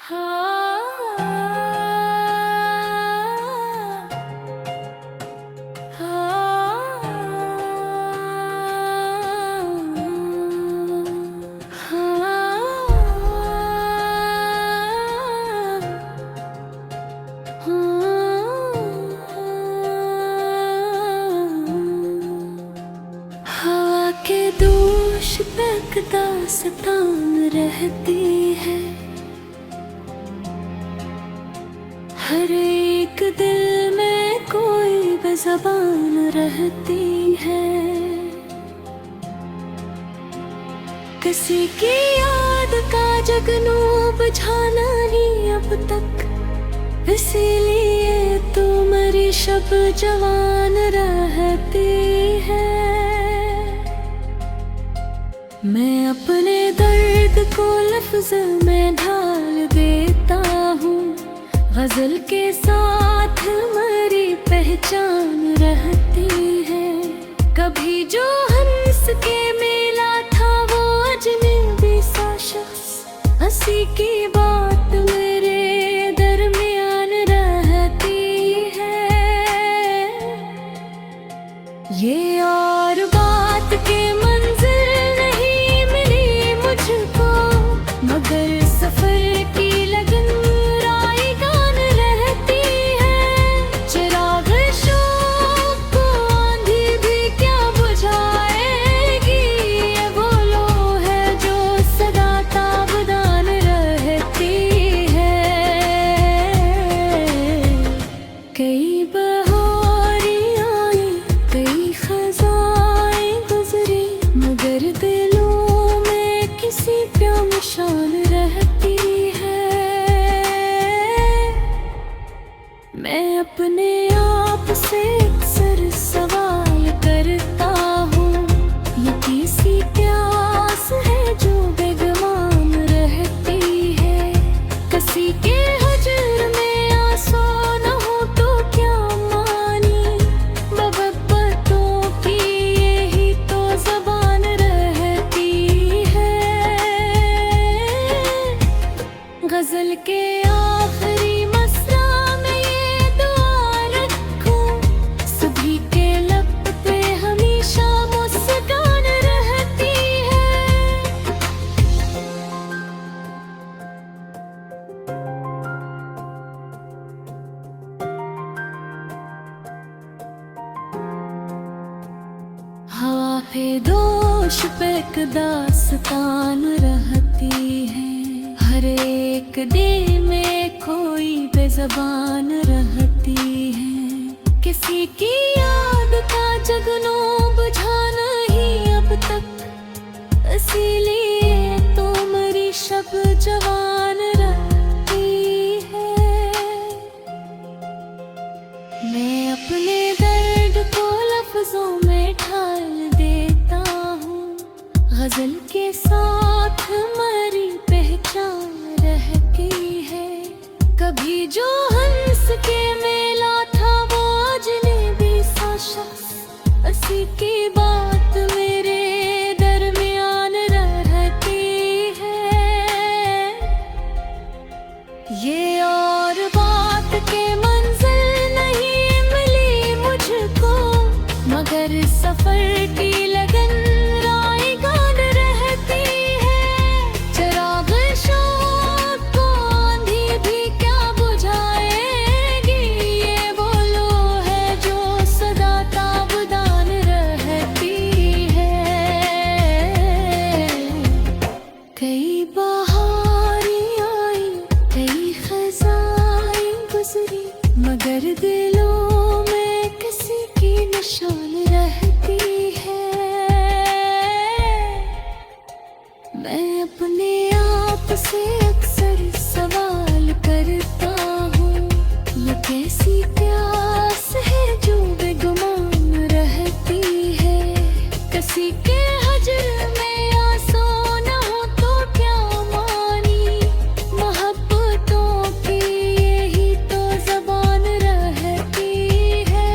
हवा के दोष पे दास्तान रहती है। हर एक दिल में कोई बेज़बान रहती है। किसी की याद का जगनू बुझाना नहीं अब तक, इसीलिए तो मेरी शब जवान रहती है। मैं अपने दर्द को लफ्ज़ में ढाल देता हूँ, गज़ल के साथ मेरी पहचान रहती है। कभी जो हंस के मिला था वो अजनबी सा शख्स, हंसी की बात मेरे दरमियान रहती है। ये और बात के मंजिल नहीं मिली मुझको, मगर सफर की लगन रायगान रहती है। चिराग शौक को आंधी भी क्या बुझाएगी, ये वो लो है जो सदा ताबदान रहती है। कई बहारें आई, कई खज़ाएं गुजरी, मगर दिलों में किसी पे निशान रहती है। मैं अपने आप से अक्सर सवाल करता हूँ, ये किसी प्यास है जो बेगुमान रहती है। किसी के हजर में आंसू न हो तो क्या मानी, मोहब्बतों की यही तो ज़बान रहती है। गज़ल के आखिरी मसरा में ये दुआ रखूं, सभी के लब पे हमेशा मुस्कान रहती है। हवा पे दोष पे एक दास्तान रहती है। हर एक दिल में कोई बेज़बान रहती है। किसी की याद का जगनू बुझाना ही अब तक, इसीलिए तो मेरी शब जवान रहती है। मैं अपने दर्द को लफ्ज़ों में ढाल देता हूँ, गज़ल के साथ मेरी पहचान रहती है। कभी जो हंस के मिला था वो अजनबी सा शख्स, हंसी की बात मेरे दरमियान रहती है। ये और बात के मंजिल नहीं मिली मुझको, मगर सफर की लगन रायगान रहती है। चिराग शौक को आंधी भी क्या बुझाएगी, ये वो लो है जो सदा ताबदान रहती है। कई बहारें आई, कई खज़ाएं गुजरी, मगर दिलों में किसी की निशान रहती है। मैं अपने आप से अक्सर सवाल करता हूँ, ये कैसी प्यास है जो बेगुमान रहती है। किसी के हजर में आंसू न हो तो क्या मानी, मोहब्बतों की यही तो ज़बान रहती है।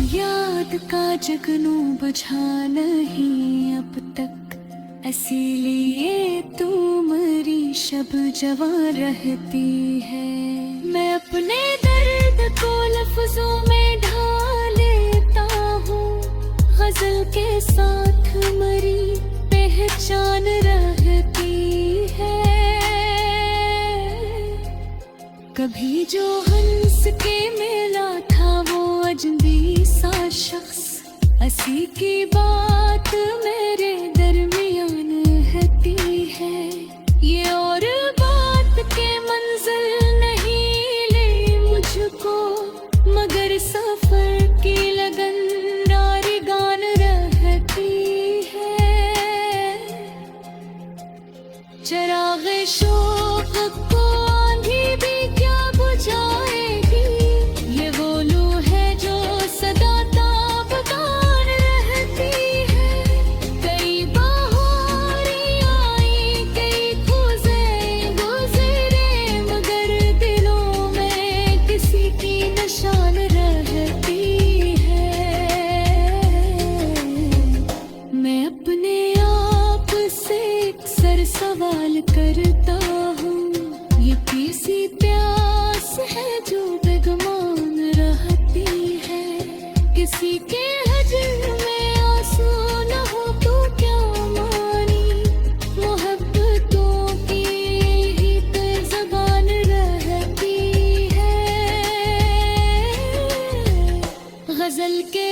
याद का जगनू बुझा नहीं अब तक, इसीलिए तू मरी शब जवां रहती है। मैं अपने दर्द को लफ्जों में ढाल लेता हूँ, गजल के साथ मरी पहचान रहती है। कभी जो हंस के मिला था वो अजनबी सा शख्स, हंसी की बात मेरे दरमियान रहती है। ये और बात के मंजिल नहीं ले मुझको, मगर सफर की लगन नारी गान रहती है। चराग़े शौक़ को आंधी भी क्या बुझाएगी, ये वो लू है जो सदा ताबदार रहती है। कई बहारें आई, कई खुज़े गुज़रे, मगर दिलों में किसी की निशान रहती है। मैं अपने आप से अक्सर सवाल करता हूँ, ये किसी प्यास है जो बेगुमान रहती है। किसी के हजर में आंसू न हो तो क्या मानी, मोहब्बतों की ही ज़बान रहती है। गजल के